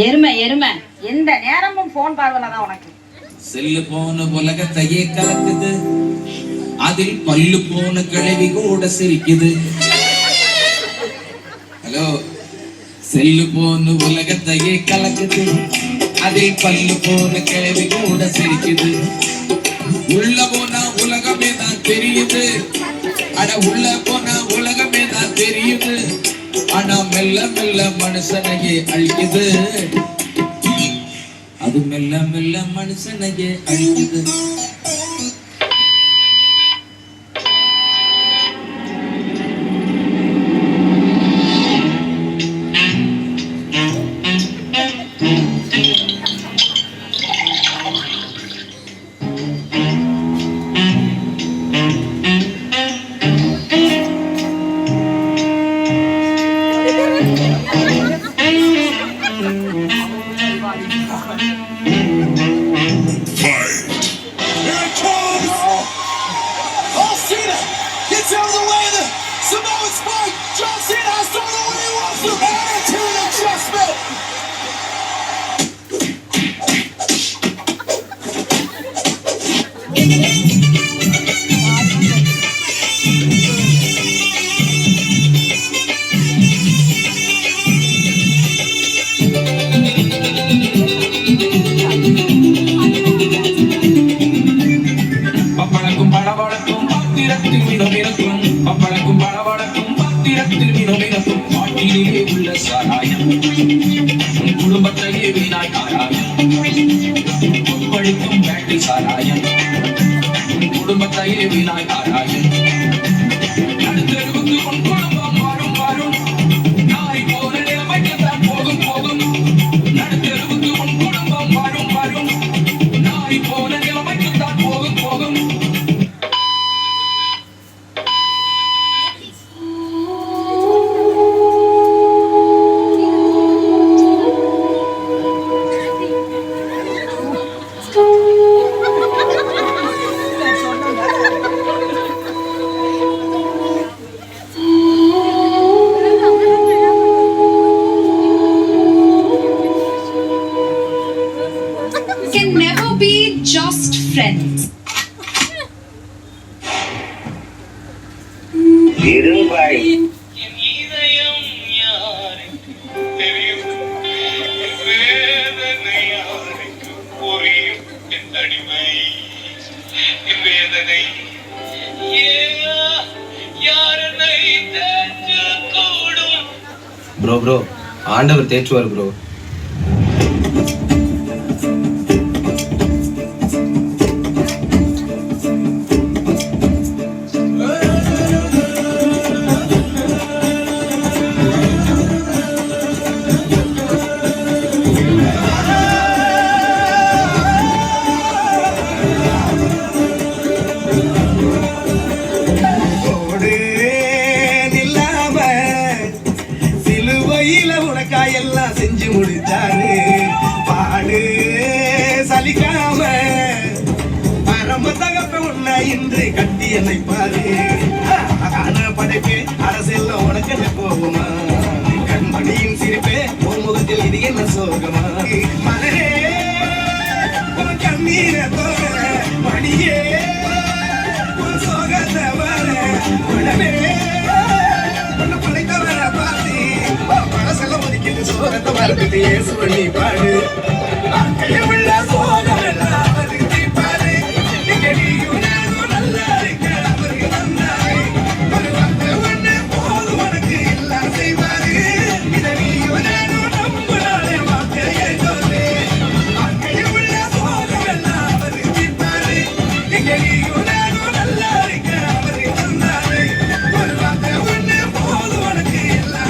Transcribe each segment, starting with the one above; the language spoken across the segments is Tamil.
எருமை எருமை எந்த நேரமும் போன் பார்வையில்தான் உனக்கு. செல்லு போன உலகத்தையே கலக்குது, அதில் பல்லு போன கிழவி கூட சிரிக்குது. ஹலோ, செல்லு போன உலகத்தையே கலக்குது, அதில் பல்லு போன கிழவி கூட சிரிக்குது. உள்ள போனா உலகமே தான் தெரியுது, அட உள்ள போனா உலகமே தான் தெரியுது. ஆனா மெல்ல மெல்ல மனுஷனையே அழிக்குது, அது மெல்ல மெல்ல மனுஷனையே அழிக்குது. குடும்பத்தையே வீணாய் ஆராயம், படிக்கும் பேட்டரி சாராயம். குடும்பத்தையே வீணாய் ஆராயம், அடுத்தெருவுக்கு உன் குடும்பம் வாரும் வாரும், நாய் போற நிலைமைக்கு தான் போகும் போகும். அடுத்தெருவுக்கு உன் குடும்பம் வாரும் வாரும், நாய் போற நிலைமைக்கு தான் போகும் போகும். Can never be just friends. Bro ஆண்டவர் தேற்றுவார் ப்ரோ. எல்லாம் செஞ்சு முடிச்சாரு பாடு சலிக்காம பரம தகப்ப உன்னை இன்று கட்டி என்னைப்பாரு. படைப்பே அரசெல்லாம் உனக்கு என்ன போகுமா, கண்மணியின் சிரிப்பே உன் முகத்தில் இது என்ன சோகமா. மலரே உன் கண்ணீரை போற மணியே உன் சோகத்தை வர உடனே உன்னை படைத்தவரை பார்த்து பழசெல்லாம் ஒதுக்கிட்டு சோகத்தை மறந்துட்டு ஏசு பண்ணி பாடு. உள்ள சோகம் எல்லாம் வருத்தி பாரு, நீங்க நீயும் நானும் நல்லா இருக்க அவருக்கு வந்தாரு. ஒரு வார்த்தை ஒண்ணு போது உனக்கு எல்லாம் செய்வாரு. இதை நீயும் நானும் நம்பினாலே வார்த்தையை சொல்லு. உள்ள சோகம் எல்லாம் வருத்தி பாரு, நீங்க நீயும் நானும் நல்லா இருக்க அவருக்கு வந்தாரு. ஒரு வார்த்தை ஒண்ணு போது உனக்கு எல்லாம்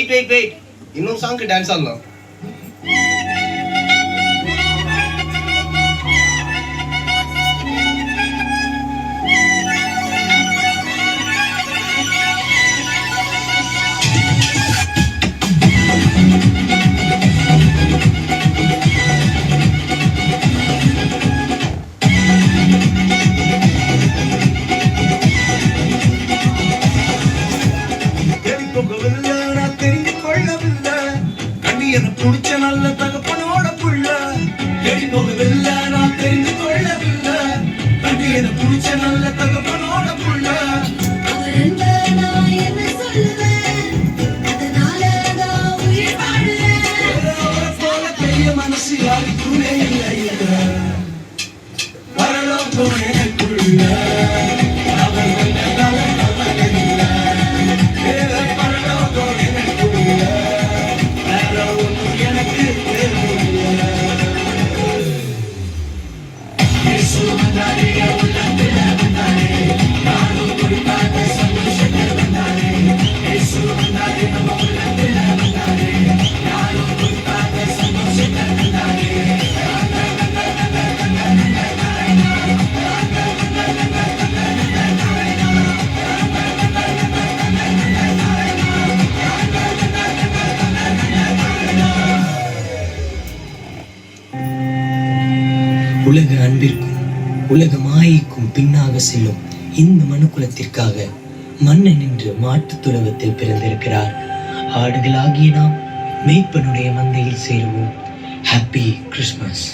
வெயிட் இன்னொரு சாங்க்கு டான்ஸ் ஆடலாம். எனக்கு புடிச்ச நல்ல தகப்பனோட புள்ள தேடி போகவில்லை நான் தெரிந்து கொள்ளவில்லை கண்டி எனக்கு புடிச்ச நல்ல தகப்பனோட புள்ள போல பெரிய மனசு யாருக்குமே இல்லை வரலோகம் எனக்குள்ள உலக அன்பிற்கும் உலக மாயைக்கும் பின்னாக செல்லும் இந்த மனுக்குலத்திற்காக மன்னன் என்று மாட்டுத் துறவத்தில் பிறந்திருக்கிறார். ஆடுகளாகிய நாம் மேய்ப்பனுடைய மந்தையில் சேருவோம். Happy Christmas.